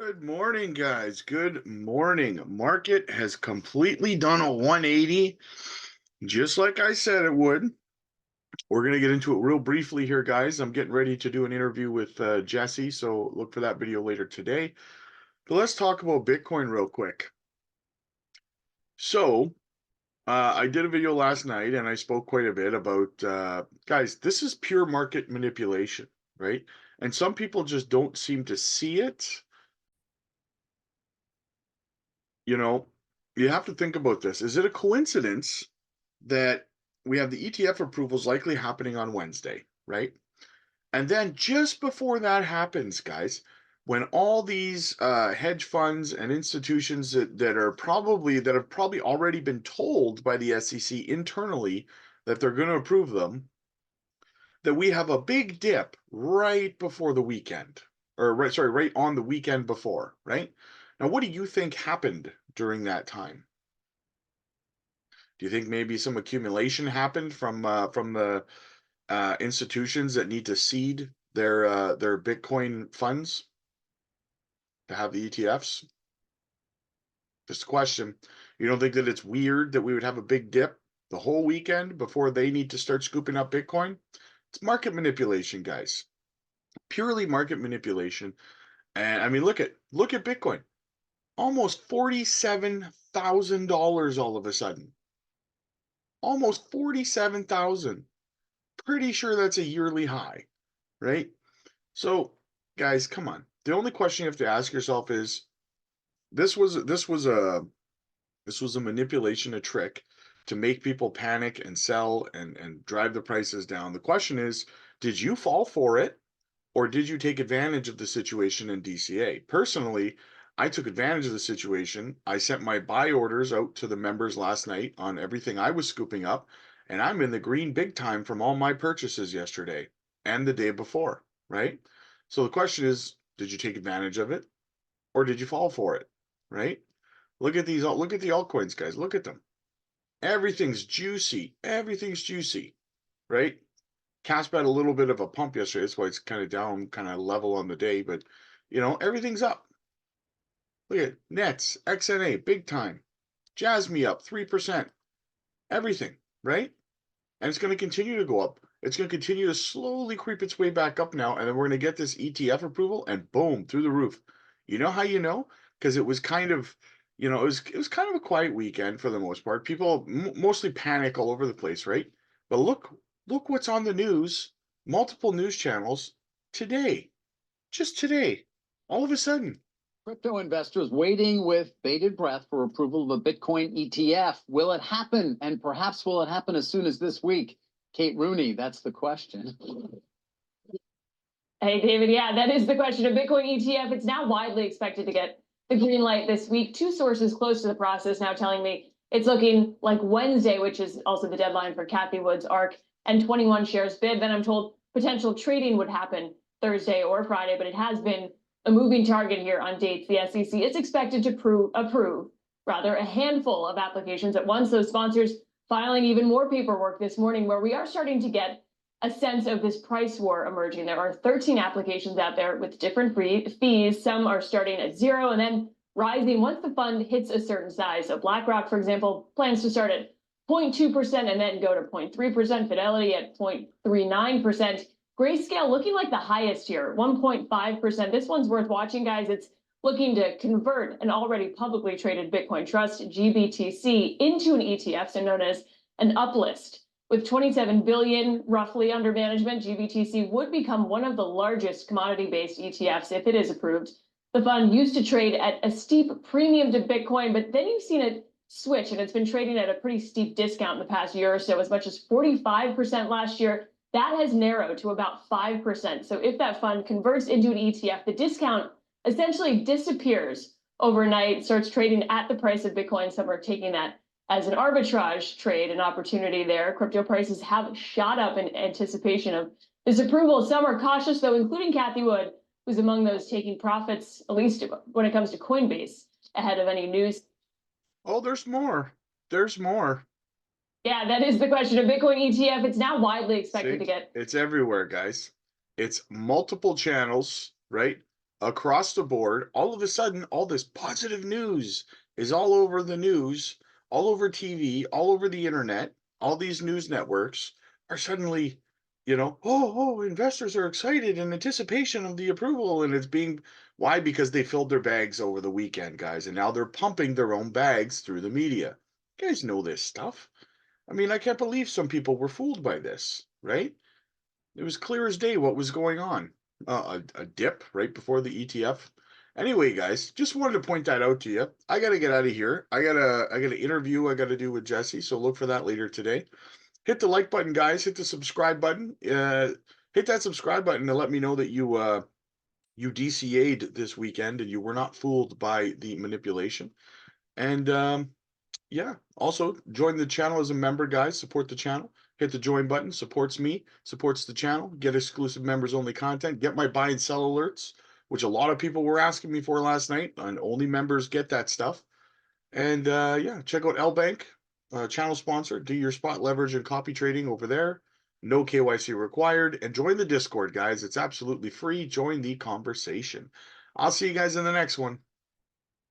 Good morning, guys. Good morning. Market has completely done a 180, just like I said it would. We're going to get into it real briefly here, guys. I'm getting ready to do an interview with Jesse, so look for that video later today. But let's talk about Bitcoin real quick. So, I did a video last night and I spoke quite a bit about, guys, this is pure market manipulation, right? And some people just don't seem to see it. You know, you have to think about this. Is it a coincidence that we have the ETF approvals likely happening on Wednesday, right? And then just before that happens, guys, when all these hedge funds and institutions that have probably already been told by the SEC internally that they're going to approve them, that we have a big dip right before the weekend, or right on the weekend before, right? Now, what do you think happened during that time? Do you think maybe some accumulation happened from the institutions that need to seed their Bitcoin funds to have the ETFs? Just a question. You don't think that it's weird that we would have a big dip the whole weekend before they need to start scooping up Bitcoin? It's market manipulation, guys. Purely market manipulation. And I mean, look at Bitcoin. Almost $47,000 all of a sudden. Almost 47,000. Pretty sure that's a yearly high, right? So, guys, come on. The only question you have to ask yourself is this was a manipulation, a trick to make people panic and sell and drive the prices down. The question is, did you fall for it or did you take advantage of the situation in DCA? Personally, I took advantage of the situation. I sent my buy orders out to the members last night on everything I was scooping up, and I'm in the green big time from all my purchases yesterday and the day before, right? So the question is, did you take advantage of it or did you fall for it, right? Look at the altcoins, guys. Look at them. Everything's juicy. Everything's juicy, right? Casp had a little bit of a pump yesterday. That's why it's kind of down, kind of level on the day. But, everything's up. Look at Nets, XNA, big time. Jasmy up 3%. Everything, right? And it's going to continue to go up. It's going to continue to slowly creep its way back up now. And then we're going to get this ETF approval and boom, through the roof. You know how you know? Because it was kind of, it was kind of a quiet weekend for the most part. People mostly panic all over the place, right? But look what's on the news, multiple news channels today, just today, all of a sudden. Crypto investors waiting with bated breath for approval of a Bitcoin ETF. Will it happen? And perhaps will it happen as soon as this week? Kate Rooney, that's the question. Hey, David. Yeah, that is the question. A Bitcoin ETF, it's now widely expected to get the green light this week. Two sources close to the process now telling me it's looking like Wednesday, which is also the deadline for Cathie Wood's ARK and 21 shares bid. Then I'm told potential trading would happen Thursday or Friday, but it has been a moving target here on dates. The SEC is expected to approve a handful of applications at once. Those sponsors filing even more paperwork this morning, where we are starting to get a sense of this price war emerging. There are 13 applications out there with different fees. Some are starting at zero and then rising once the fund hits a certain size. So BlackRock, for example, plans to start at 0.2% and then go to 0.3%. Fidelity at 0.39%. Grayscale looking like the highest here, 1.5%. This one's worth watching, guys. It's looking to convert an already publicly traded Bitcoin trust, GBTC, into an ETF, so known as an uplist. With 27 billion roughly under management, GBTC would become one of the largest commodity-based ETFs if it is approved. The fund used to trade at a steep premium to Bitcoin, but then you've seen it switch, and it's been trading at a pretty steep discount in the past year or so, as much as 45% last year. That has narrowed to about 5%. So if that fund converts into an ETF, the discount essentially disappears overnight, starts trading at the price of Bitcoin. Some are taking that as an arbitrage trade, an opportunity there. Crypto prices have shot up in anticipation of this approval. Some are cautious, though, including Cathie Wood, who's among those taking profits, at least when it comes to Coinbase, ahead of any news. Oh, there's more. There's more. Yeah, that is the question. A Bitcoin ETF, it's now widely expected to get. It's everywhere, guys. It's multiple channels, right? across the board, all of a sudden, all this positive news is all over the news, all over TV, all over the internet. All these news networks are suddenly, investors are excited in anticipation of the approval, and it's being why? Because they filled their bags over the weekend, guys, and now they're pumping their own bags through the media. You guys know this stuff. I mean, I can't believe some people were fooled by this, right? It was clear as day what was going on. A dip right before the ETF. Anyway, guys, just wanted to point that out to you. I gotta get out of here. I got an interview I gotta do with Jesse, so look for that later today. Hit the like button, guys. Hit the subscribe button. Hit that subscribe button to let me know that you DCA'd this weekend and you were not fooled by the manipulation. And yeah, also join the channel as a member, guys. Support the channel. Hit the join button. Supports me, supports the channel. Get exclusive members only content. Get my buy and sell alerts, which a lot of people were asking me for last night, and only members get that stuff. And yeah, check out LBank, channel sponsor. Do your spot leverage and copy trading over there. No KYC required. And join the Discord, guys. It's absolutely free. Join the conversation. I'll see you guys in the next one.